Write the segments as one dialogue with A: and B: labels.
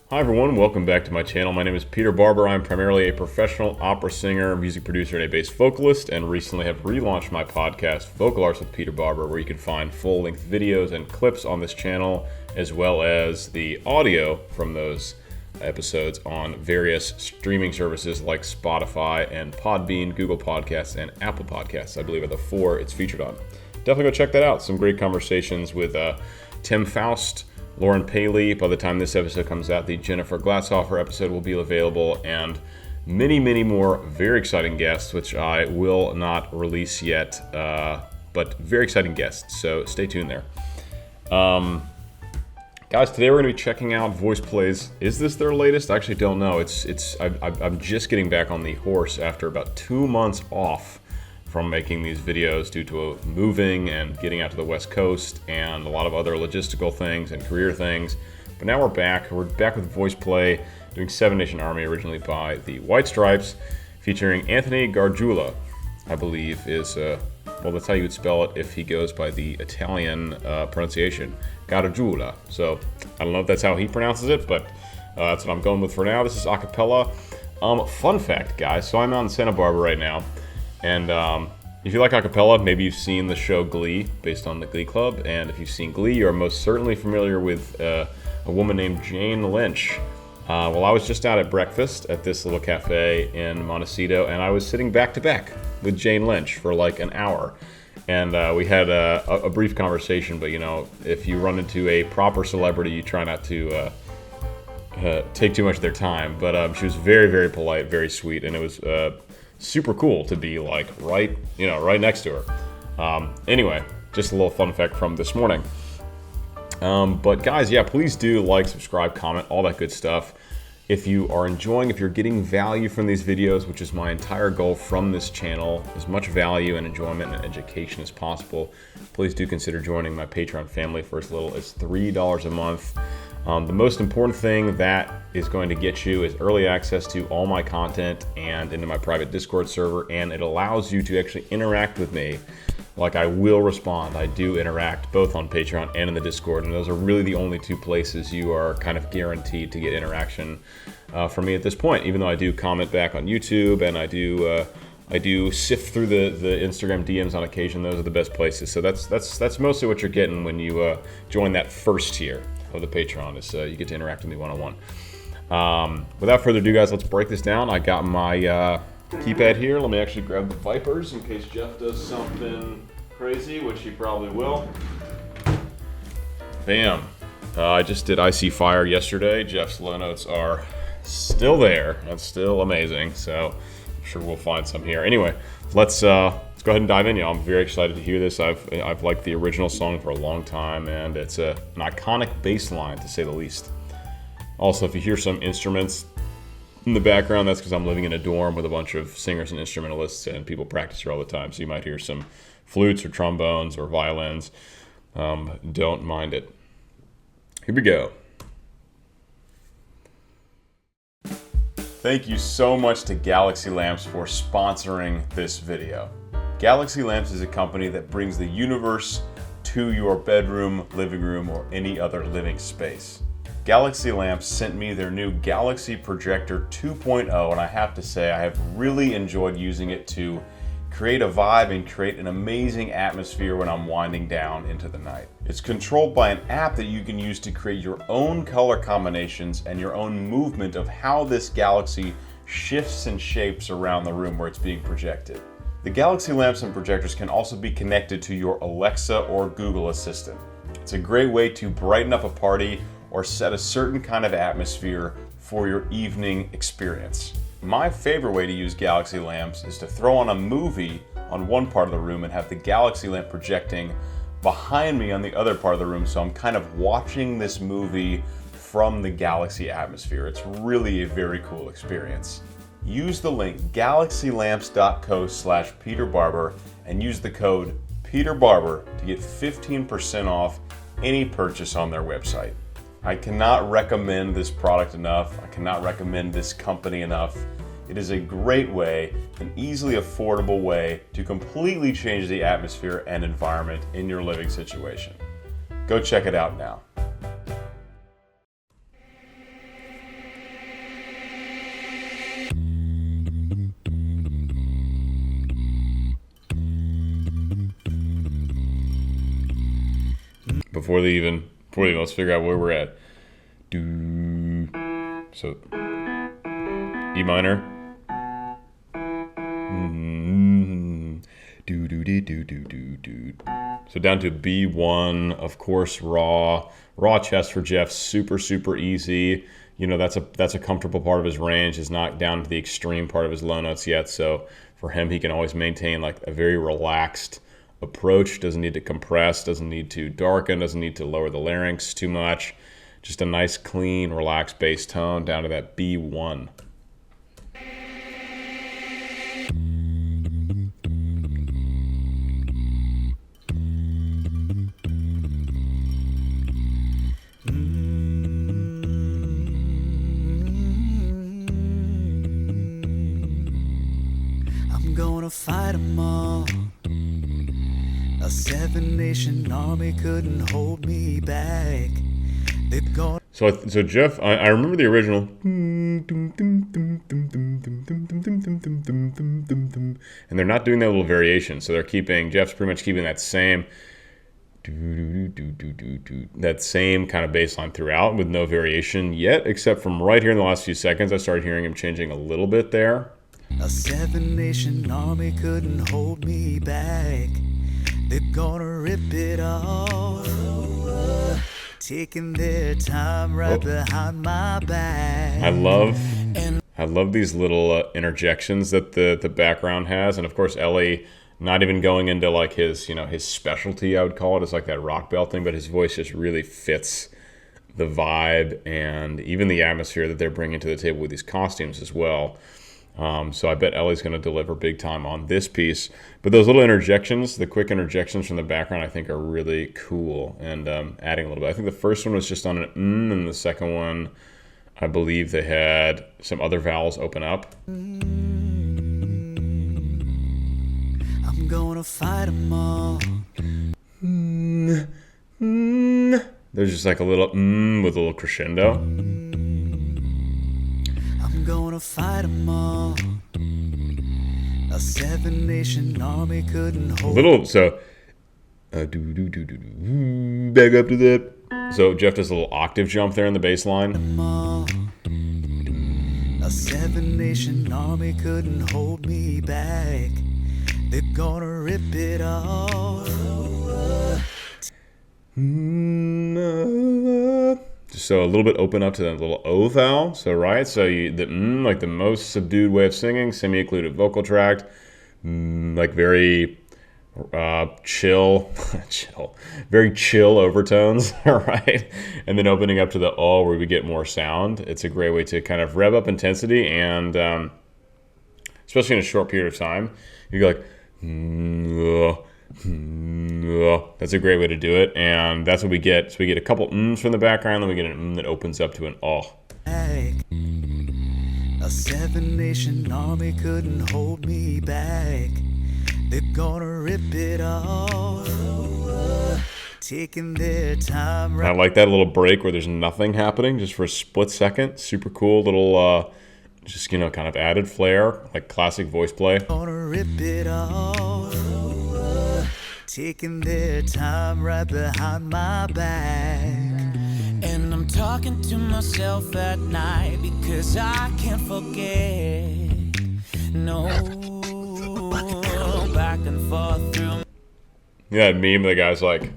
A: Hi everyone, welcome back to my channel. My name is Peter Barber. I'm primarily a professional opera singer, music producer, and a bass vocalist, and recently have relaunched my podcast, Vocal Arts with Peter Barber, where you can find full-length videos and clips on this channel, as well as the audio from those episodes on various streaming services like Spotify and Podbean, Google Podcasts, and Apple Podcasts. I believe are the four it's featured on. Definitely go check that out. Some great conversations with Tim Faust, Lauren Paley. By the time this episode comes out, the Jennifer Glatzhofer episode will be available, and many, many more very exciting guests, which I will not release yet, but very exciting guests, so stay tuned there. Guys, today we're going to be checking out VoicePlay's. Is this their latest? I actually don't know. I'm just getting back on the horse after about 2 months off from making these videos due to moving and getting out to the West Coast and a lot of other logistical things and career things. But now we're back. We're back with VoicePlay, doing Seven Nation Army, originally by the White Stripes, featuring Anthony Gargiula, I believe is, well, that's how you would spell it if he goes by the Italian pronunciation, Gargiula. So I don't know if that's how he pronounces it, but that's what I'm going with for now. This is a cappella. Fun fact, guys, so I'm out in Santa Barbara right now. And if you like acapella, maybe you've seen the show Glee, based on the Glee Club. And if you've seen Glee, you're most certainly familiar with a woman named Jane Lynch. Well, I was just out at breakfast at this little cafe in Montecito, and I was sitting back to back with Jane Lynch for like an hour. And we had a brief conversation, but you know, if you run into a proper celebrity, you try not to take too much of their time. But she was very, very polite, very sweet, and it was super cool to be like right next to her. Anyway, just a little fun fact from this morning. But guys, yeah, please do like, subscribe, comment, all that good stuff. If you're getting value from these videos, which is my entire goal from this channel, as much value and enjoyment and education as possible, please do consider joining my Patreon family for as little as $3 a month. The most important thing that is going to get you is early access to all my content and into my private Discord server, and it allows you to actually interact with me. Like, I will respond. I do interact both on Patreon and in the Discord, and those are really the only two places you are kind of guaranteed to get interaction from me at this point, even though I do comment back on YouTube and I do sift through the Instagram DMs on occasion. Those are the best places. So that's mostly what you're getting when you join that first tier of the Patreon, is you get to interact with me one-on-one. Without further ado, guys, let's break this down. I got my keypad here. Let me actually grab the Vipers in case Jeff does something crazy, which he probably will. Bam. I just did Icy Fire yesterday. Jeff's low notes are still there. That's still amazing. So I'm sure we'll find some here. Anyway, let's go ahead and dive in, y'all. I'm very excited to hear this. I've liked the original song for a long time, and it's an iconic bass line, to say the least. Also, if you hear some instruments in the background, that's because I'm living in a dorm with a bunch of singers and instrumentalists, and people practice here all the time. So you might hear some flutes or trombones or violins. Don't mind it. Here we go. Thank you so much to Galaxy Lamps for sponsoring this video. Galaxy Lamps is a company that brings the universe to your bedroom, living room, or any other living space. Galaxy Lamps sent me their new Galaxy Projector 2.0, and I have to say I have really enjoyed using it to create a vibe and create an amazing atmosphere when I'm winding down into the night. It's controlled by an app that you can use to create your own color combinations and your own movement of how this Galaxy shifts and shapes around the room where it's being projected. The Galaxy lamps and projectors can also be connected to your Alexa or Google Assistant. It's a great way to brighten up a party or set a certain kind of atmosphere for your evening experience. My favorite way to use Galaxy lamps is to throw on a movie on one part of the room and have the Galaxy lamp projecting behind me on the other part of the room, so I'm kind of watching this movie from the Galaxy atmosphere. It's really a very cool experience. Use the link galaxylamps.co/peterbarber and use the code peterbarber to get 15% off any purchase on their website. I cannot recommend this product enough. I cannot recommend this company enough. It is a great way, an easily affordable way to completely change the atmosphere and environment in your living situation. Go check it out now. before they even let's figure out where we're at. Do so E minor. Do do do do do do do. So down to B1, of course, raw chest for Jeff, super easy. You know, that's a comfortable part of his range. Is not down to the extreme part of his low notes yet. So for him, he can always maintain like a very relaxed approach. Doesn't need to compress, doesn't need to darken, doesn't need to lower the larynx too much. Just a nice, clean, relaxed bass tone down to that B1.
B: I'm gonna fight 'em all. A 7-nation army couldn't hold me back. They've gone.
A: So Jeff, I remember the original, and they're not doing that little variation. So Jeff's pretty much keeping that same kind of bass line throughout with no variation yet, except from right here in the last few seconds, I started hearing him changing a little bit there.
B: A 7-nation army couldn't hold me back. They're gonna rip it off, taking their time right behind my back.
A: I love these little interjections that the background has, and of course Ellie, not even going into like his specialty, I would call it. It's like that rock belting, but his voice just really fits the vibe and even the atmosphere that they're bringing to the table with these costumes as well. So I bet Ellie's going to deliver big time on this piece. But those little interjections, the quick interjections from the background, I think are really cool and adding a little bit. I think the first one was just on an and the second one, I believe they had some other vowels open up.
B: I'm gonna fight 'em all.
A: There's just like a little with a little crescendo.
B: I'm gonna fight 'em all. A 7-nation army couldn't hold.
A: Little so back up to that. So Jeff does a little octave jump there in the bass line.
B: A 7-nation army couldn't hold me back. They're gonna rip it off.
A: So a little bit open up to that little O vowel. So so like the most subdued way of singing, semi-occluded vocal tract, like very chill, very chill overtones, right? And then opening up to the O where we get more sound. It's a great way to kind of rev up intensity and especially in a short period of time. You go like, that's a great way to do it, and that's what we get. So we get a couple from the background, then we get an that opens up to an oh.
B: A 7-nation army couldn't hold me back. They're gonna rip it off, taking their time.
A: I like that little break where there's nothing happening, just for a split second. Super cool little, just kind of added flair, like classic voice play.
B: Gonna rip it off, taking their time right behind my back. And I'm talking to myself at night because I can't forget. No, back and forth through.
A: Yeah, meme. The guy's like,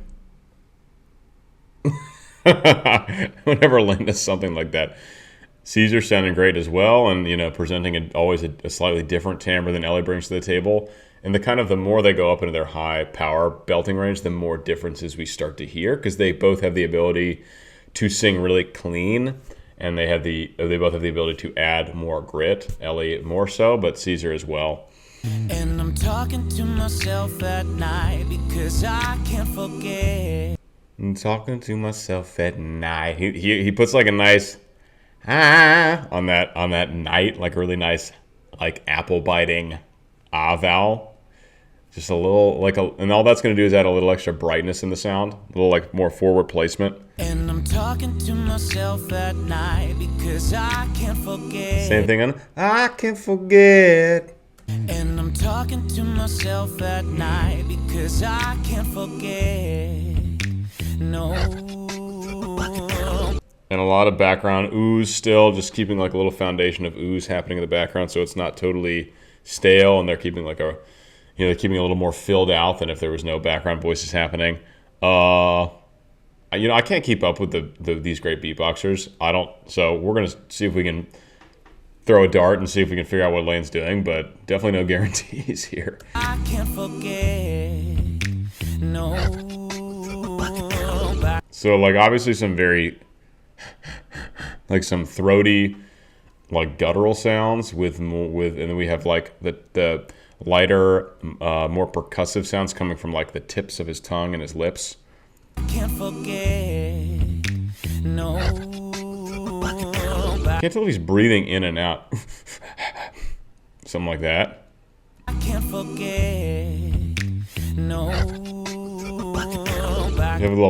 A: whenever Lynn does something like that. Caesar sounding great as well, and presenting always a slightly different timbre than Ellie brings to the table. And the more they go up into their high power belting range, the more differences we start to hear, because they both have the ability to sing really clean, and they both have the ability to add more grit. Ellie more so, but Caesar as well.
B: And I'm talking to myself at night because I can't forget.
A: I'm talking to myself at night. He puts like a nice on that night, like a really nice like apple biting vowel. Just a little and all that's going to do is add a little extra brightness in the sound, a little like more forward placement.
B: And I'm talking to myself at night because I can't forget.
A: Same thing on I can't forget.
B: And I'm talking to myself at night because I can't forget No.
A: And a lot of background ooze still, just keeping like a little foundation of ooze happening in the background so it's not totally stale, and they're keeping like a, you know, they're keeping a little more filled out than if there was no background voices happening. You know, I can't keep up with these great beatboxers. So we're going to see if we can throw a dart and see if we can figure out what Lane's doing, but definitely no guarantees here.
B: I can't forget. No.
A: So like obviously some very like some throaty, like guttural sounds and then we have like the lighter, more percussive sounds coming from like the tips of his tongue and his lips.
B: Can't forget. No.
A: Can't tell if he's breathing in and out. Something like that.
B: I can't forget. No.
A: You have a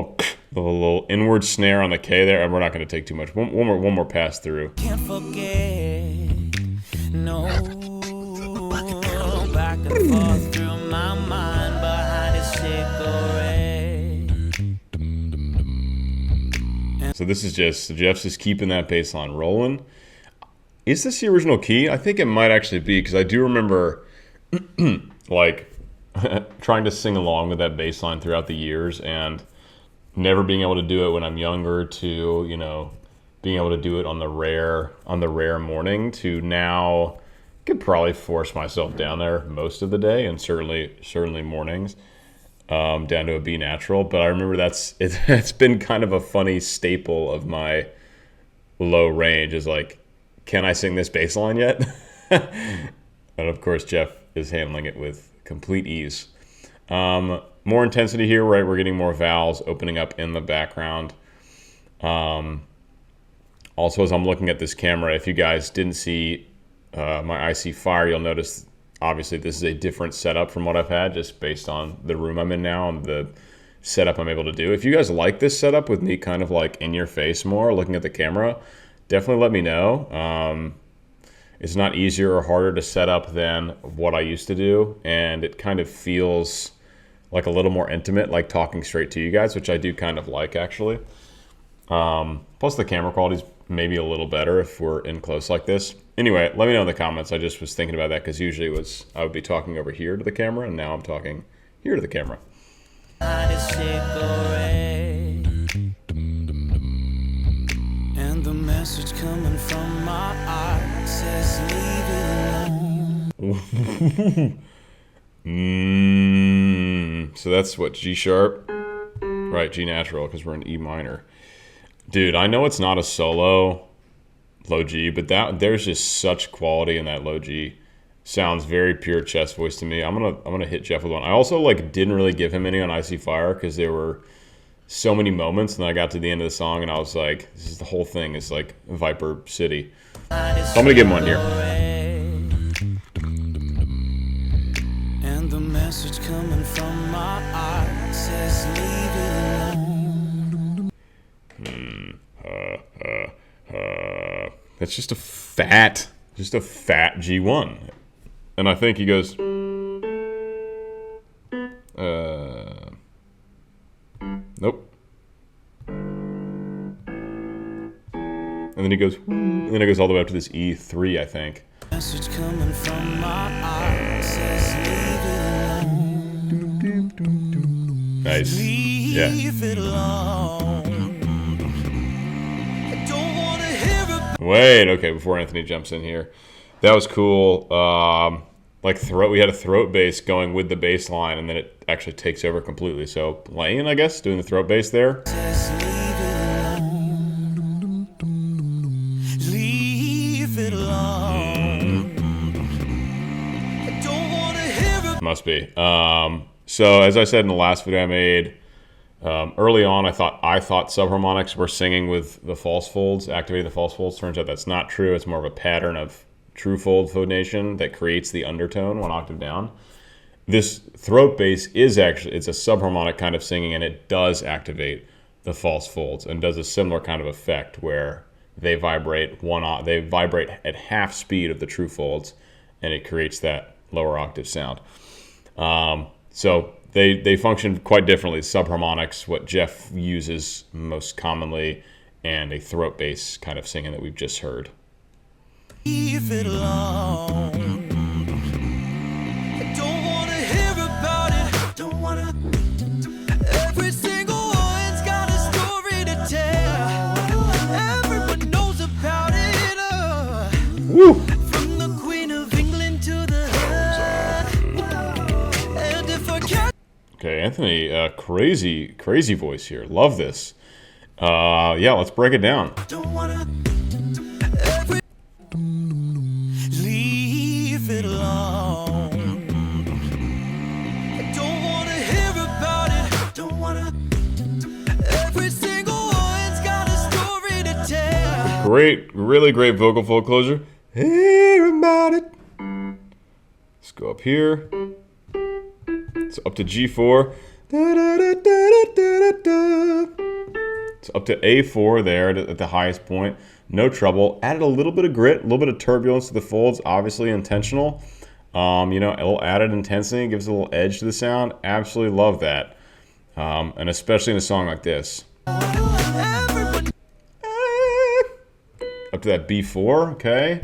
A: little inward snare on the K there, and we're not going to take too much. One more pass through.
B: Can't forget. No. Back and forth through my mind behind a cigarette.
A: So this is just Jeff's just keeping that bass line rolling. Is this the original key? I think it might actually be, because I do remember like trying to sing along with that bass line throughout the years and never being able to do it when I'm younger, to, you know, being able to do it on the rare morning, to now could probably force myself down there most of the day, and certainly mornings, down to a B natural. But I remember it's been kind of a funny staple of my low range, is like, can I sing this bass line yet? And of course Jeff is handling it with complete ease. More intensity here, right? We're getting more vowels opening up in the background. Also, as I'm looking at this camera, if you guys didn't see my IC Fire, you'll notice obviously this is a different setup from what I've had, just based on the room I'm in now and the setup I'm able to do. If you guys like this setup with me kind of like in your face more, looking at the camera, definitely let me know. It's not easier or harder to set up than what I used to do, and it kind of feels like a little more intimate, like talking straight to you guys, which I do kind of like, actually. Plus the camera quality's maybe a little better if we're in close like this. Anyway, let me know in the comments. I just was thinking about that, because usually I would be talking over here to the camera, and now I'm talking here to the camera.
B: And the message coming from my heart says leave it alone.
A: So that's what, G sharp? Right, G natural, because we're in E minor. Dude, I know it's not a solo low G, but there's just such quality in that low G. Sounds very pure chest voice to me. I'm gonna hit Jeff with one. I also like didn't really give him any on IC Fire, because there were so many moments, and then I got to the end of the song and I was like, this is the whole thing is like Viper City. So I'm gonna give him one here.
B: And the message coming from my heart says leave it alone.
A: That's just a fat G1. And I think he goes, nope. And then he goes, and then it goes all the way up to this E3, I think.
B: Message coming from my heart says leave it alone.
A: Nice. Yeah.
B: Leave it alone. I don't want to hear it.
A: Wait, okay, before Anthony jumps in here. That was cool. Like we had a throat bass going with the bass line, and then it actually takes over completely. So Lane, I guess, doing the throat bass there.
B: Leave it alone. I don't want to hear it.
A: Must be. So as I said in the last video I made, early on I thought subharmonics were singing with the false folds, activating the false folds. Turns out that's not true. It's more of a pattern of true fold phonation that creates the undertone one octave down. This throat bass is actually, it's a subharmonic kind of singing, and it does activate the false folds and does a similar kind of effect where they vibrate at half speed of the true folds, and it creates that lower octave sound. So they function quite differently. Subharmonics, what Jeff uses most commonly, and a throat bass kind of singing that we've just heard.
B: Leave it alone. I don't wanna hear about it. Don't wanna. Every single one's got a story to tell. Everyone knows about it.
A: Woo!
B: From the Queen of England to the and if I can't.
A: Okay, Anthony, crazy voice here. Love this. Yeah, let's break it down.
B: Don't wanna. Leave it alone. I don't wanna hear about it. Don't wanna. Every single one's got a story to tell.
A: Great, really great vocal fold closer. Hear about it. Let's go up here. It's up to G4. It's up to A4 there at the highest point. No trouble. Added a little bit of grit, a little bit of turbulence to the folds, obviously intentional. You know, a little added intensity, gives a little edge to the sound. Absolutely love that. And especially in a song like this. Up to that B4, okay.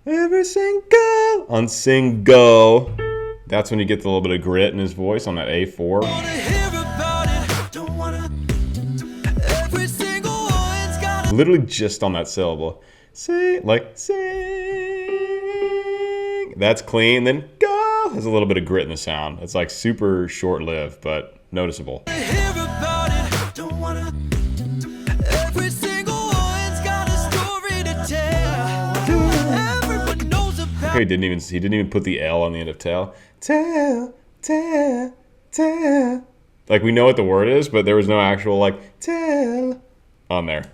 A: Every single on single. That's when you get the little bit of grit in his voice on that A4. Literally just on that syllable. Sing, like sing. That's clean. Then go has a little bit of grit in the sound. It's like super short-lived, but noticeable. Okay, he didn't even put the L on the end of tell. Tell. Like we know what the word is, but there was no actual like tell on there.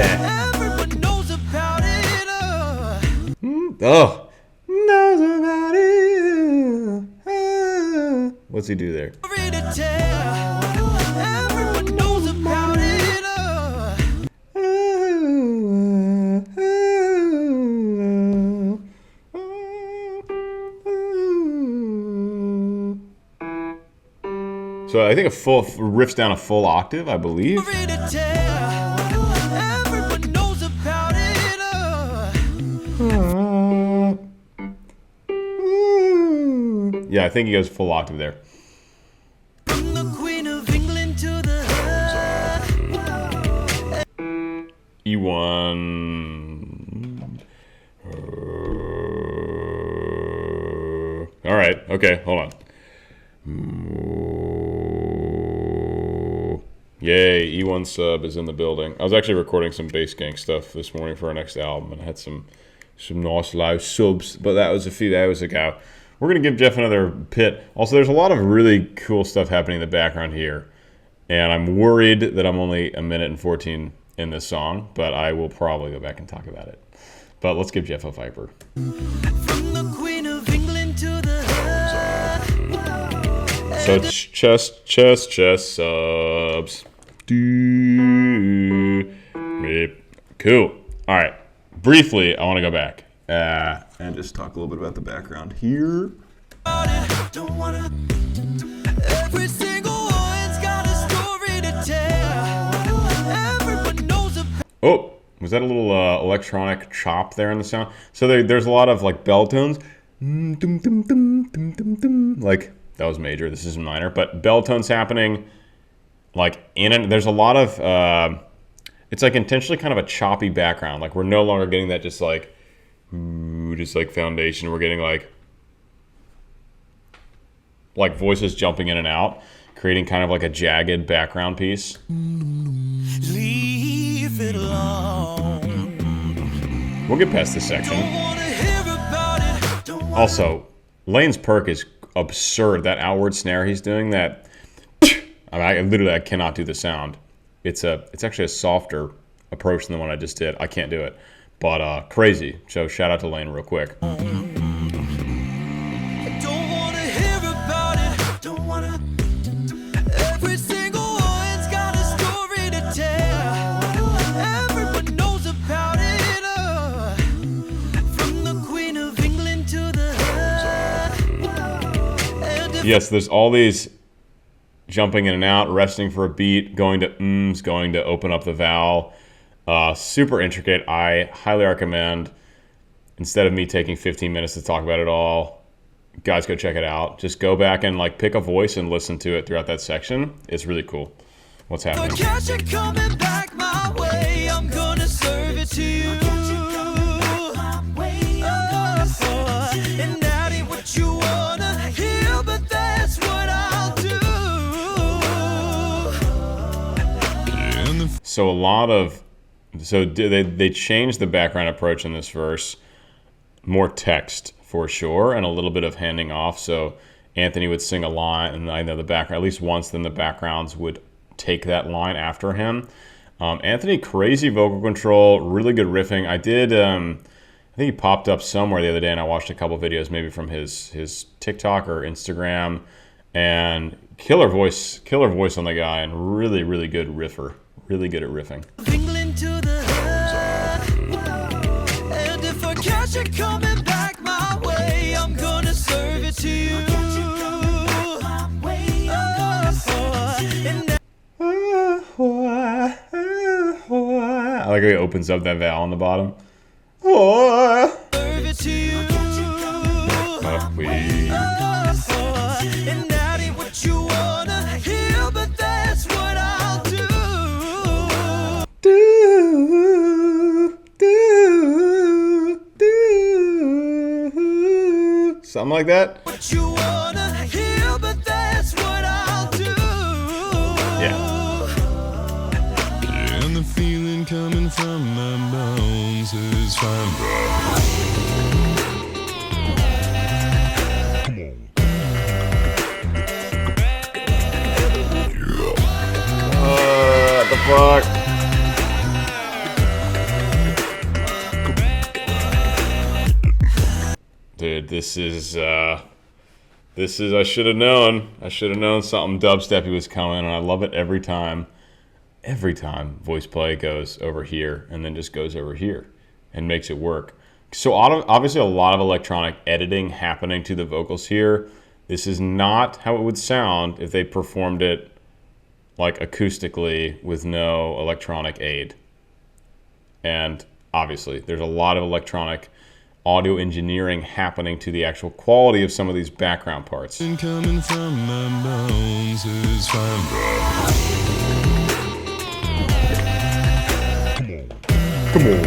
B: Everyone knows about it.
A: Oh, knows about it. What's he do there?
B: Everyone knows about it.
A: So I think a full riffs down a full octave, I believe. Yeah, I think he goes full octave there.
B: From the Queen of England to the
A: E1. All right. Okay, hold on. Yay, E1 sub is in the building. I was actually recording some bass gang stuff this morning for our next album, and I had some nice live subs, but that was a few hours ago. We're going to give Jeff another pit. Also, there's a lot of really cool stuff happening in the background here, and I'm worried that I'm only a minute and 14 in this song, but I will probably go back and talk about it. But let's give Jeff a Viper.
B: From the Queen of England to the
A: So it's chest subs. Cool. All right. Briefly, I want to go back and just talk a little bit about the background here.
B: Every single one's got a story to tell. Everyone knows about.
A: Oh, was that a little electronic chop there in the sound? So there's a lot of like bell tones. Like that was major. This is minor, but bell tones happening. Like there's a lot of. It's like intentionally kind of a choppy background. Like we're no longer getting that just like foundation. We're getting like voices jumping in and out, creating kind of like a jagged background piece.
B: Leave it alone.
A: We'll get past this section. Also, Lane's perk is absurd. That outward snare he's doing, that I cannot do the sound. It's actually a softer approach than the one I just did. I can't do it, but crazy. So shout out to Lane real quick.
B: Every single one's got a story to tell. Everyone knows about it. From the Queen of England to the
A: Yes, there's all these jumping in and out, resting for a beat, going to ums, going to open up the vowel. Super intricate. I highly recommend, instead of me taking 15 minutes to talk about it all, guys, go check it out. Just go back and like pick a voice and listen to it throughout that section. It's really cool. What's happening?
B: Cash it coming back my way. I'm gonna serve it to you. And that ain't what you wanna hear, but that's what I'll do.
A: So they changed the background approach in this verse. More text for sure, and a little bit of handing off. So Anthony would sing a line, and I know the background, at least once, then the backgrounds would take that line after him. Anthony, crazy vocal control, really good riffing. I think he popped up somewhere the other day, and I watched a couple videos, maybe from his TikTok or Instagram, and killer voice on the guy, and really, really good riffer, really good at riffing.
B: And if I catch it coming back my way, I'm gonna serve it to you.
A: I like how he opens up that vowel on the bottom.
B: Serve it to you. And that ain't what you wanna hear, but that's what I'll do.
A: Something like that.
B: What you wanna hear, but that's what I'll do.
A: Yeah.
C: And the feeling coming from my bones is fine,
A: What the fuck? Dude, this is I should have known. I should have known something dubsteppy was coming, and I love it every time. Every time VoicePlay goes over here and then just goes over here and makes it work. So obviously a lot of electronic editing happening to the vocals here. This is not how it would sound if they performed it like acoustically with no electronic aid. And obviously there's a lot of electronic audio engineering happening to the actual quality of some of these background parts.
C: and coming from my bones is fine,
A: Come on.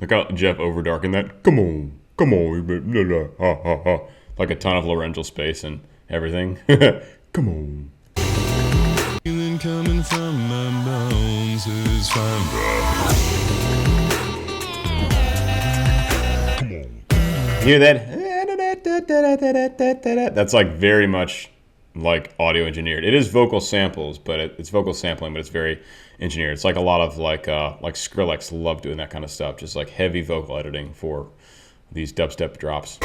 A: Look how Jeff overdarkened that. Come on, you blah, blah, ha, ha, ha. Like a ton of laryngeal space and everything. Come on.
C: Feeling coming from my bones is fine,
A: You hear that? That's like very much like audio engineered. It is vocal samples, but it's vocal sampling, but it's very engineered. It's like a lot of like Skrillex love doing that kind of stuff, just like heavy vocal editing for these dubstep drops.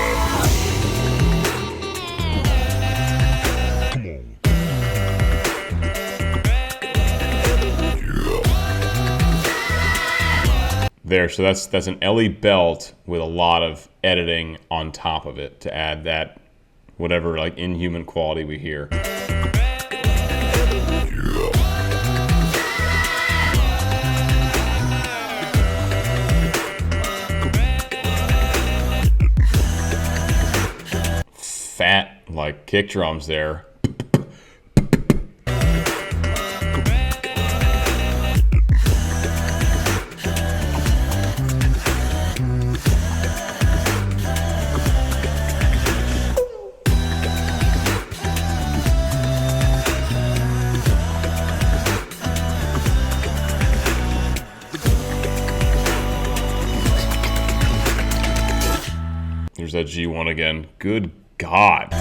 A: There, so that's an Ellie belt with a lot of editing on top of it to add that whatever like inhuman quality we hear. Fat like kick drums there. There's that G1 again. Good God.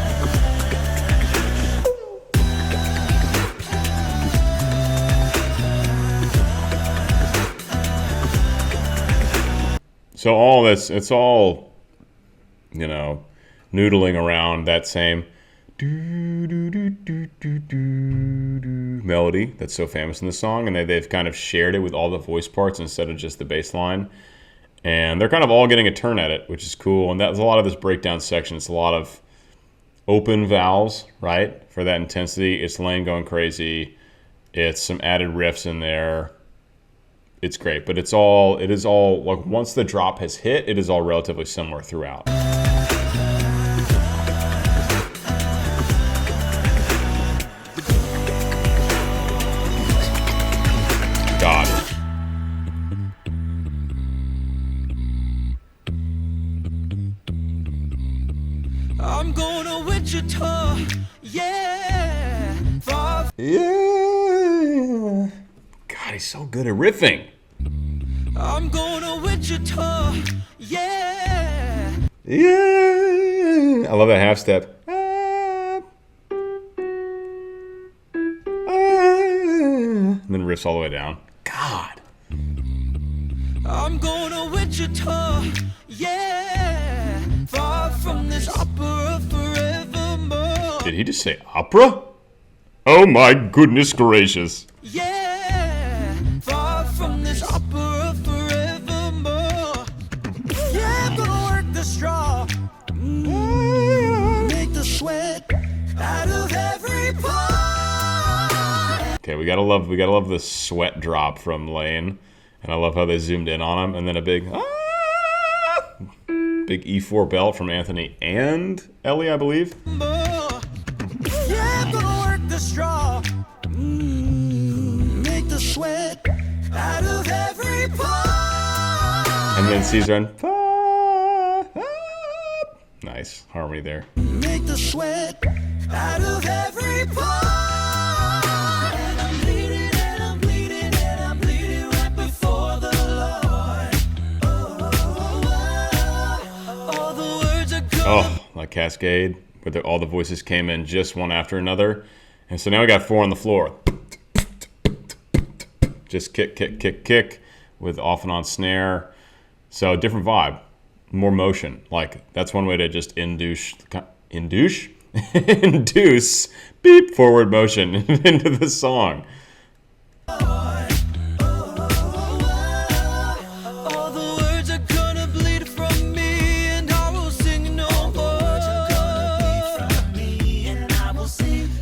A: So all this, it's all, you know, noodling around that same melody that's so famous in the song, and they've kind of shared it with all the voice parts instead of just the bass line. And they're kind of all getting a turn at it, which is cool. And that's a lot of this breakdown section. It's a lot of open vowels, right? For that intensity. It's Lane going crazy. It's some added riffs in there. It's great, but it is all, like once the drop has hit, it is all relatively similar throughout. God.
B: I'm going to Wichita, yeah.
A: Yeah. God, he's so good at riffing.
B: I'm going to Wichita, yeah.
A: Yeah. I love that half step. And then riffs all the way down. God.
B: I'm going to Wichita, yeah. Far from this opera forevermore.
A: Did he just say opera? Oh my goodness gracious.
B: Yeah, far from this opera forevermore. Yeah, I'm gonna work the straw, make the sweat out of every pore.
A: Okay, we gotta love the sweat drop from Lane, and I love how they zoomed in on him, and then a big big E4 belt from Anthony and Ellie, I believe.
B: Yeah, I'm gonna work the straw, make the sweat out of every pore.
A: And then Caesar and nice harmony there.
B: Make the sweat out of every pore. And I'm bleeding, and I'm bleeding, and I'm bleeding right before the Lord. All the words are coming.
A: Oh, like Cascade, where all the voices came in just one after another. And so now we got 4 on the floor. Just kick, kick, kick, kick with off and on snare. So different vibe, more motion. Like that's one way to just induce beep forward motion into the song.
B: All the words are gonna bleed from me, and I will sing no more.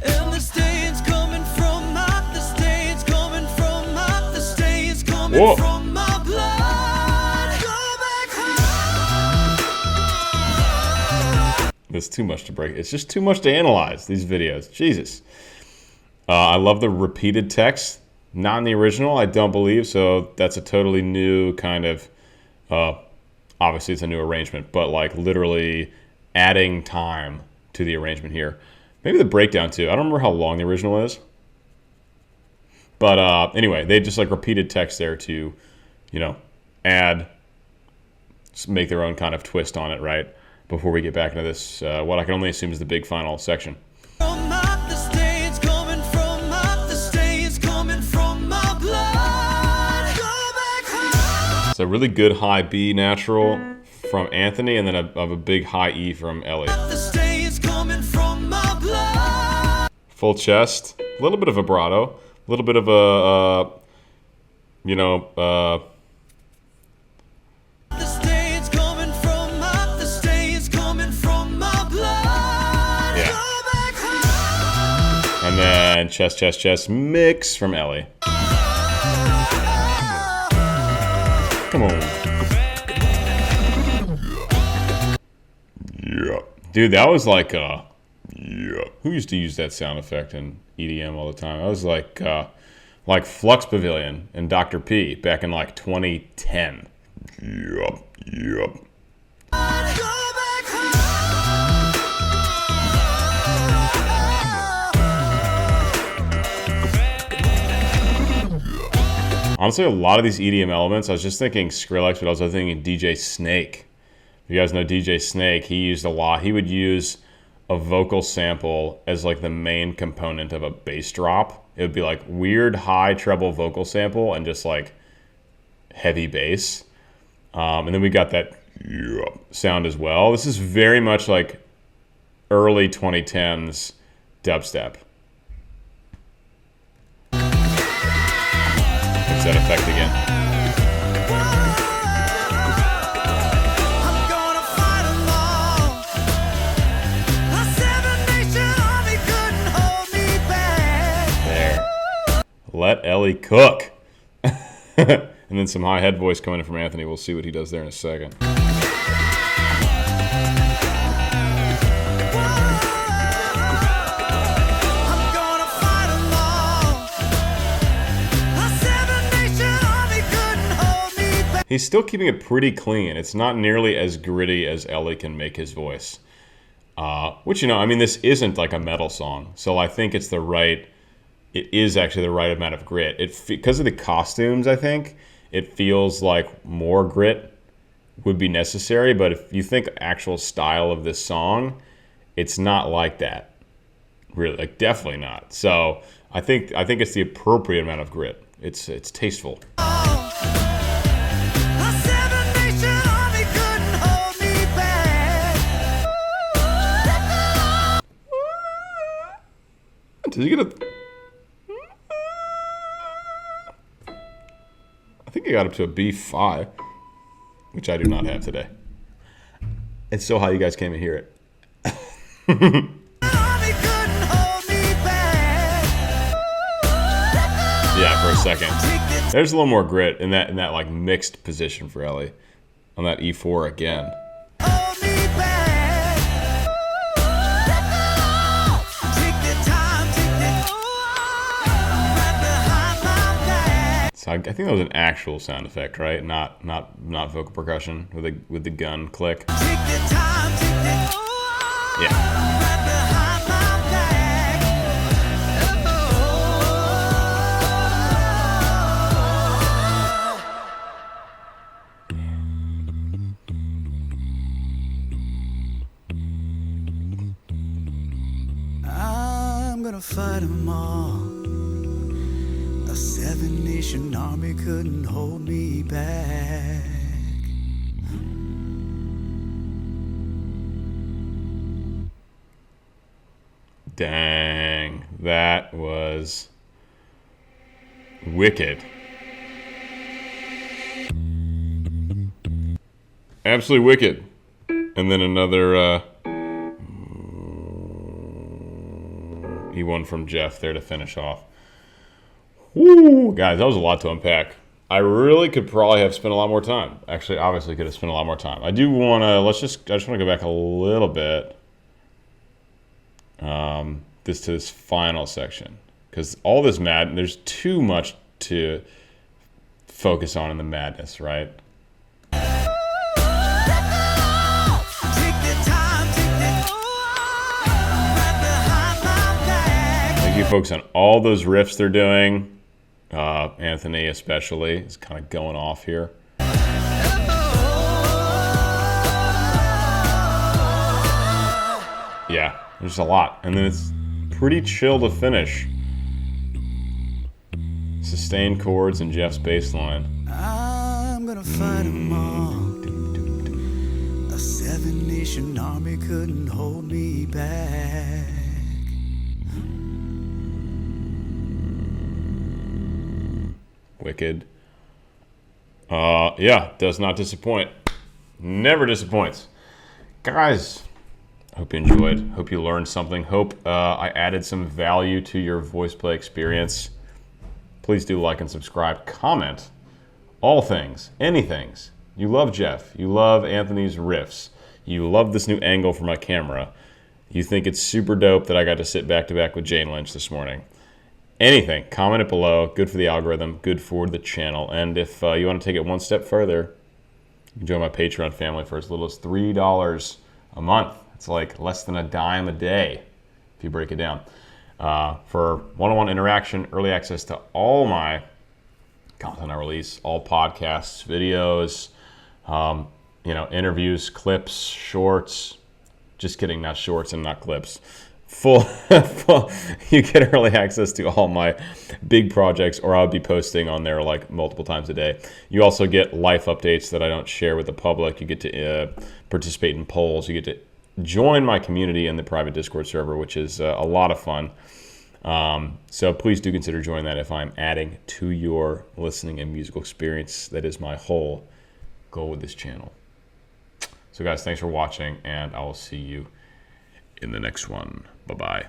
B: And the stains coming from the stains coming from the stains coming
A: Whoa.
B: from my blood. Go back home.
A: It's too much to break. It's just too much to analyze, these videos. Jesus. I love the repeated text. Not in the original, I don't believe, so that's a totally new kind of, obviously it's a new arrangement, but like literally adding time to the arrangement here. Maybe the breakdown too. I don't remember how long the original is. But anyway, they just like repeated text there to, you know, add, make their own kind of twist on it, right? Before we get back into this, what I can only assume is the big final section.
B: From the stains coming from the stains coming from my blood. Go back home.
A: So really good high B natural from Anthony, and then a big high E from Ellie.
B: The stains coming from my blood.
A: Full chest, a little bit of vibrato, a little bit of a, you know,
B: The stains coming from the stains coming from my blood.
A: Yeah.
B: Go back home.
A: and then chest, chest, chest mix from Ellie. Come on. Yeah. Dude, that was like, yeah. Who used to use that sound effect in EDM all the time? That was like Flux Pavilion and Dr. P back in like 2010. Yup.
B: Go back home.
A: Honestly, a lot of these EDM elements, I was just thinking Skrillex, but I was also thinking DJ Snake. If you guys know DJ Snake, he used a lot. He would use a vocal sample as like the main component of a bass drop. It would be like weird high treble vocal sample and just like heavy bass. And then we got that sound as well. This is very much like early 2010s dubstep. It's that effect again.
B: I'm gonna fight 'em all. A 7
A: Let Ellie cook. And then some high head voice coming in from Anthony. We'll see what he does there in a second. He's still keeping it pretty clean. It's not nearly as gritty as Ellie can make his voice. Which, you know, I mean, this isn't like a metal song. So I think it's it is actually the right amount of grit. Because of the costumes, I think, it feels like more grit would be necessary. But if you think actual style of this song, it's not like that. Really, like definitely not. So I think it's the appropriate amount of grit. It's tasteful. Did you get I think I got up to a B5, which I do not have today. It's so high you guys can't even hear it. Yeah, for a second. There's a little more grit in that like mixed position for Ellie on that E4 again. So I think that was an actual sound effect, right? Not vocal percussion with the gun click. Yeah.
B: I'm gonna fight 'em all. A 7-nation army couldn't hold me back.
A: Dang, that was wicked. Absolutely wicked. And then another E1 from Jeff there to finish off. Woo, guys, that was a lot to unpack. I really could probably have spent a lot more time. Actually, obviously could have spent a lot more time. I do want to, I just want to go back a little bit. To this final section. Because all this there's too much to focus on in the madness, right? Thank you, folks, on all those riffs they're doing. Anthony especially is kind of going off here. Yeah, there's a lot. And then it's pretty chill to finish. Sustained chords and Jeff's bass line.
B: I'm gonna fight 'em all. A 7-nation army couldn't hold me back.
A: Wicked. Yeah, does not disappoint. Never disappoints. Guys, hope you enjoyed. Hope you learned something. Hope I added some value to your VoicePlay experience. Please do like and subscribe. Comment. All things. Anythings. You love Jeff. You love Anthony's riffs. You love this new angle for my camera. You think it's super dope that I got to sit back to back with Jane Lynch this morning. Anything, comment it below. Good for the algorithm, good for the channel. And if you want to take it one step further, you can join my Patreon family for as little as $3 a month. It's like less than a dime a day if you break it down. For one-on-one interaction, early access to all my content I release, all podcasts, videos, interviews, clips, shorts. Just kidding, not shorts and not clips. Full, you get early access to all my big projects, or I'll be posting on there like multiple times a day. You also get life updates that I don't share with the public. You get to participate in polls. You get to join my community in the private Discord server, which is a lot of fun. So please do consider joining that if I'm adding to your listening and musical experience. That is my whole goal with this channel. So guys, thanks for watching, and I will see you in the next one. Bye-bye.